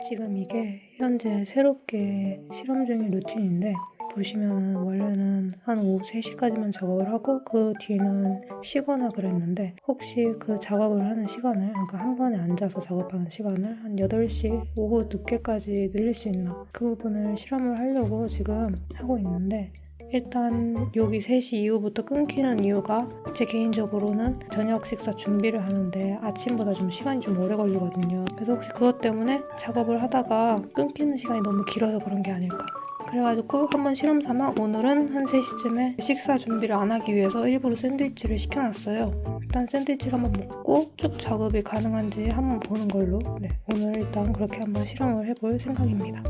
지금 이게 현재 새롭게 실험 중인 루틴인데, 보시면은 원래는 한 오후 3시까지만 작업을 하고 그 뒤는 쉬거나 그랬는데, 혹시 그 작업을 하는 시간을, 그러니까 한 번에 앉아서 작업하는 시간을 한 8시 오후 늦게까지 늘릴 수 있나, 그 부분을 실험을 하려고 지금 하고 있는데, 일단 여기 3시 이후부터 끊기는 이유가 제 개인적으로는 저녁 식사 준비를 하는데 아침보다 좀 시간이 좀 오래 걸리거든요. 그래서 혹시 그것 때문에 작업을 하다가 끊기는 시간이 너무 길어서 그런 게 아닐까. 그래가지고 한번 실험 삼아 오늘은 한 3시쯤에 식사 준비를 안 하기 위해서 일부러 샌드위치를 시켜놨어요. 일단 샌드위치를 한번 먹고 쭉 작업이 가능한지 한번 보는 걸로, 오늘 일단 그렇게 한번 실험을 해볼 생각입니다.